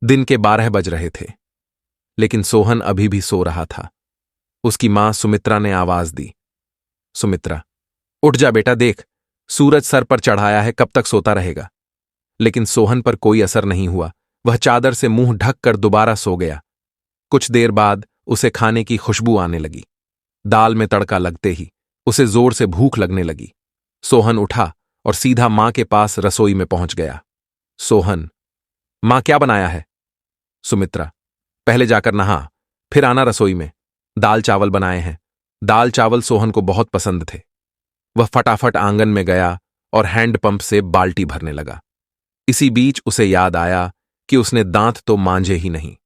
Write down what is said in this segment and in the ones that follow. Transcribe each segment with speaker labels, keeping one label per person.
Speaker 1: दिन के 12 बज रहे थे, लेकिन सोहन अभी भी सो रहा था। उसकी मां सुमित्रा ने आवाज दी, सुमित्रा, उठ जा बेटा, देख सूरज सर पर चढ़ाया है, कब तक सोता रहेगा। लेकिन सोहन पर कोई असर नहीं हुआ। वह चादर से मुंह ढक कर दोबारा सो गया। कुछ देर बाद उसे खाने की खुशबू आने लगी। दाल में तड़का लगते ही उसे जोर से भूख लगने लगी। सोहन उठा और सीधा मां के पास रसोई में पहुंच गया। सोहन, मां क्या बनाया है? सुमित्रा, पहले जाकर नहा, फिर आना रसोई में। दाल चावल बनाए हैं। दाल चावल सोहन को बहुत पसंद थे। वह फटाफट आंगन में गया और हैंडपंप से बाल्टी भरने लगा। इसी बीच उसे याद आया कि उसने दांत तो मांजे ही नहीं।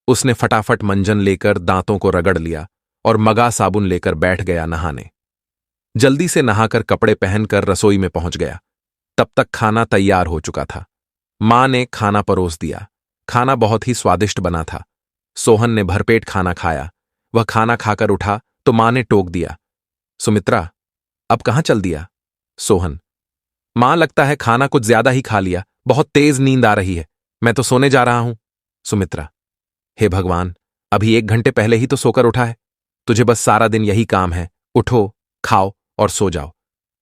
Speaker 1: उसने फटाफट मंजन लेकर दांतों को रगड़ लिया और मगा साबुन लेकर बैठ गया नहाने। जल्दी से नहाकर कपड़े पहनकर रसोई में पहुंच गया। तब तक खाना तैयार हो चुका था। मां ने खाना परोस दिया। खाना बहुत ही स्वादिष्ट बना था। सोहन ने भरपेट खाना खाया। वह खाना खाकर उठा तो मां ने टोक दिया, सुमित्रा, अब कहां चल दिया? सोहन, मां, लगता है खाना कुछ ज्यादा ही खा लिया, बहुत तेज नींद आ रही है, मैं तो सोने जा रहा हूं। सुमित्रा, हे भगवान, अभी 1 घंटे पहले ही तो सोकर उठा है। तुझे बस सारा दिन यही काम है, उठो, खाओ और सो जाओ।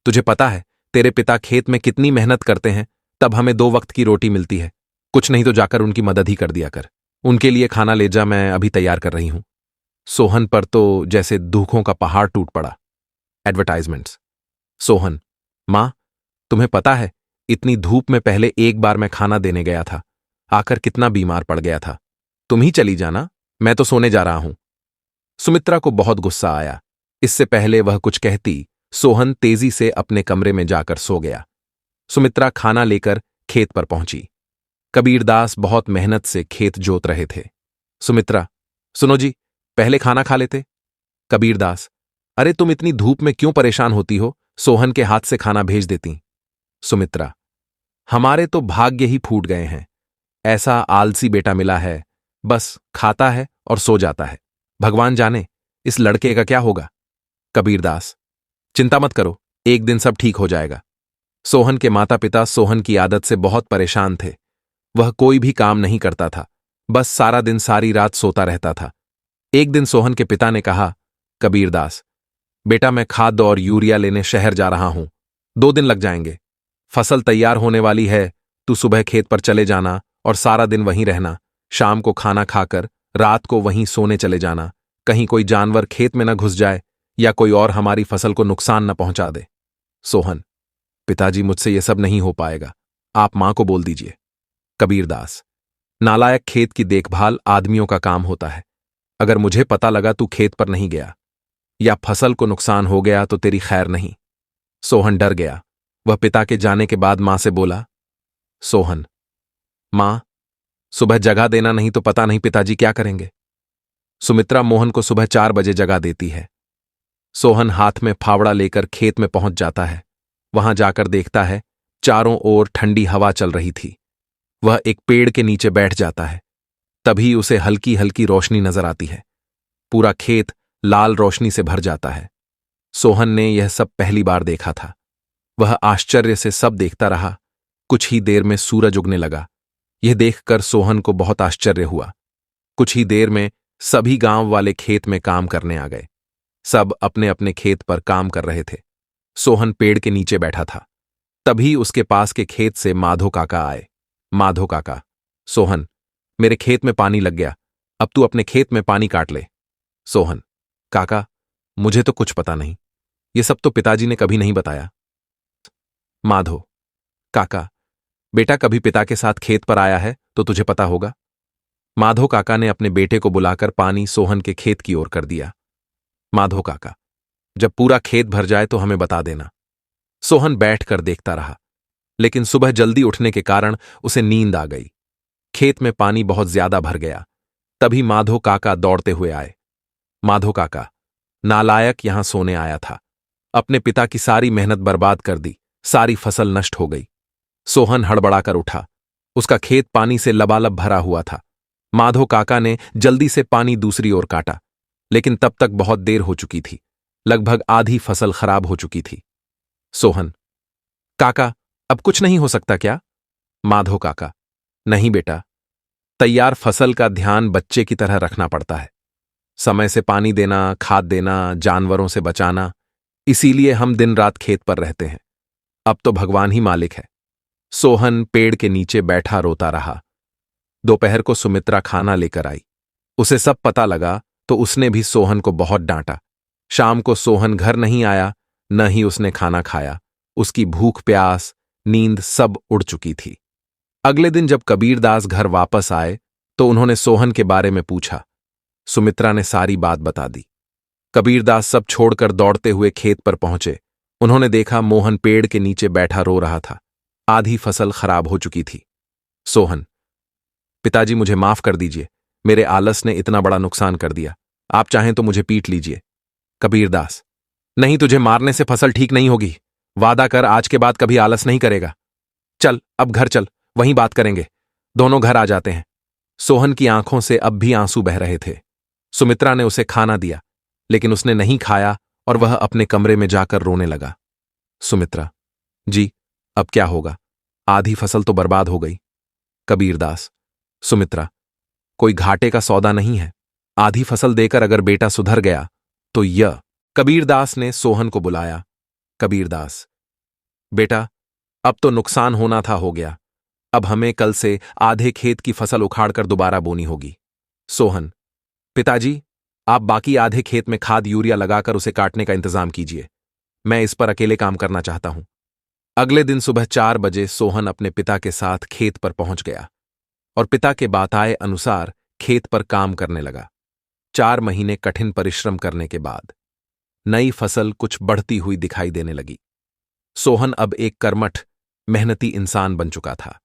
Speaker 1: तुझे पता है तेरे पिता खेत में कितनी मेहनत करते हैं, तब हमें 2 वक्त की रोटी मिलती है। कुछ नहीं तो जाकर उनकी मदद ही कर दिया कर। उनके लिए खाना ले जा, मैं अभी तैयार कर रही हूं। सोहन पर तो जैसे दुखों का पहाड़ टूट पड़ा। एडवर्टाइजमेंट्स। सोहन, मां, तुम्हें पता है इतनी धूप में पहले एक बार मैं खाना देने गया था, आकर कितना बीमार पड़ गया था। तुम ही चली जाना, मैं तो सोने जा रहा हूं। सुमित्रा को बहुत गुस्सा आया। इससे पहले वह कुछ कहती, सोहन तेजी से अपने कमरे में जाकर सो गया। सुमित्रा खाना लेकर खेत पर पहुंची। कबीरदास बहुत मेहनत से खेत जोत रहे थे। सुमित्रा, सुनो जी, पहले खाना खा लेते। कबीरदास, अरे तुम इतनी धूप में क्यों परेशान होती हो, सोहन के हाथ से खाना भेज देती। सुमित्रा, हमारे तो भाग्य ही फूट गए हैं। ऐसा आलसी बेटा मिला है, बस खाता है और सो जाता है। भगवान जाने इस लड़के का क्या होगा। कबीरदास, चिंता मत करो, एक दिन सब ठीक हो जाएगा। सोहन के माता पिता सोहन की आदत से बहुत परेशान थे। वह कोई भी काम नहीं करता था, बस सारा दिन सारी रात सोता रहता था। एक दिन सोहन के पिता ने कहा, कबीरदास, बेटा मैं खाद और यूरिया लेने शहर जा रहा हूं, 2 दिन लग जाएंगे। फसल तैयार होने वाली है, तू सुबह खेत पर चले जाना और सारा दिन वहीं रहना। शाम को खाना खाकर रात को वहीं सोने चले जाना। कहीं कोई जानवर खेत में न घुस जाए या कोई और हमारी फसल को नुकसान न पहुंचा दे। सोहन, पिताजी मुझसे यह सब नहीं हो पाएगा, आप मां को बोल दीजिए। कबीरदास, नालायक, खेत की देखभाल आदमियों का काम होता है। अगर मुझे पता लगा तू खेत पर नहीं गया या फसल को नुकसान हो गया तो तेरी खैर नहीं। सोहन डर गया। वह पिता के जाने के बाद मां से बोला, सोहन, मां, सुबह जगा देना, नहीं तो पता नहीं पिताजी क्या करेंगे। सुमित्रा मोहन को सुबह 4 बजे जगा देती है। सोहन हाथ में फावड़ा लेकर खेत में पहुंच जाता है। वहां जाकर देखता है चारों ओर ठंडी हवा चल रही थी। वह एक पेड़ के नीचे बैठ जाता है। तभी उसे हल्की हल्की रोशनी नजर आती है। पूरा खेत लाल रोशनी से भर जाता है। सोहन ने यह सब पहली बार देखा था। वह आश्चर्य से सब देखता रहा। कुछ ही देर में सूरज उगने लगा। यह देखकर सोहन को बहुत आश्चर्य हुआ। कुछ ही देर में सभी गांव वाले खेत में काम करने आ गए। सब अपने अपने खेत पर काम कर रहे थे। सोहन पेड़ के नीचे बैठा था। तभी उसके पास के खेत से माधो काका आए। माधो काका, सोहन, मेरे खेत में पानी लग गया, अब तू अपने खेत में पानी काट ले। सोहन, काका, मुझे तो कुछ पता नहीं, ये सब तो पिताजी ने कभी नहीं बताया। माधो, काका, बेटा कभी पिता के साथ खेत पर आया है तो तुझे पता होगा। माधो काका ने अपने बेटे को बुलाकर पानी सोहन के खेत की ओर कर दिया। माधो काका, जब पूरा खेत भर जाए तो हमें बता देना। सोहन बैठकर देखता रहा, लेकिन सुबह जल्दी उठने के कारण उसे नींद आ गई। खेत में पानी बहुत ज्यादा भर गया। तभी माधो काका दौड़ते हुए आए। माधो काका, नालायक यहां सोने आया था, अपने पिता की सारी मेहनत बर्बाद कर दी, सारी फसल नष्ट हो गई। सोहन हड़बड़ाकर उठा। उसका खेत पानी से लबालब भरा हुआ था। माधो काका ने जल्दी से पानी दूसरी ओर काटा, लेकिन तब तक बहुत देर हो चुकी थी। लगभग आधी फसल खराब हो चुकी थी। सोहन, काका, अब कुछ नहीं हो सकता क्या? माधो काका, नहीं बेटा, तैयार फसल का ध्यान बच्चे की तरह रखना पड़ता है। समय से पानी देना, खाद देना, जानवरों से बचाना, इसीलिए हम दिन रात खेत पर रहते हैं। अब तो भगवान ही मालिक है। सोहन पेड़ के नीचे बैठा रोता रहा। दोपहर को सुमित्रा खाना लेकर आई। उसे सब पता लगा तो उसने भी सोहन को बहुत डांटा। शाम को सोहन घर नहीं आया, न ही उसने खाना खाया। उसकी भूख प्यास नींद सब उड़ चुकी थी। अगले दिन जब कबीरदास घर वापस आए तो उन्होंने सोहन के बारे में पूछा। सुमित्रा ने सारी बात बता दी। कबीरदास सब छोड़कर दौड़ते हुए खेत पर पहुंचे। उन्होंने देखा मोहन पेड़ के नीचे बैठा रो रहा था। आधी फसल खराब हो चुकी थी। सोहन: पिताजी मुझे माफ कर दीजिए, मेरे आलस ने इतना बड़ा नुकसान कर दिया। आप चाहें तो मुझे पीट लीजिए। कबीरदास: नहीं, तुझे मारने से फसल ठीक नहीं होगी। वादा कर आज के बाद कभी आलस नहीं करेगा। चल अब घर चल, वहीं बात करेंगे। दोनों घर आ जाते हैं। सोहन की आंखों से अब भी आंसू बह रहे थे। सुमित्रा ने उसे खाना दिया, लेकिन उसने नहीं खाया और वह अपने कमरे में जाकर रोने लगा। सुमित्रा: जी, अब क्या होगा? आधी फसल तो बर्बाद हो गई। कबीरदास: सुमित्रा, कोई घाटे का सौदा नहीं है। आधी फसल देकर अगर बेटा सुधर गया तो यह। कबीरदास ने सोहन को बुलाया। कबीरदास: बेटा, अब तो नुकसान होना था हो गया। अब हमें कल से आधे खेत की फसल उखाड़कर दोबारा बोनी होगी। सोहन: पिताजी, आप बाकी आधे खेत में खाद यूरिया लगाकर उसे काटने का इंतजाम कीजिए। मैं इस पर अकेले काम करना चाहता हूं। अगले दिन सुबह 4 बजे सोहन अपने पिता के साथ खेत पर पहुंच गया और पिता के बताए अनुसार खेत पर काम करने लगा। 4 महीने कठिन परिश्रम करने के बाद नई फसल कुछ बढ़ती हुई दिखाई देने लगी। सोहन अब एक कर्मठ, मेहनती इंसान बन चुका था।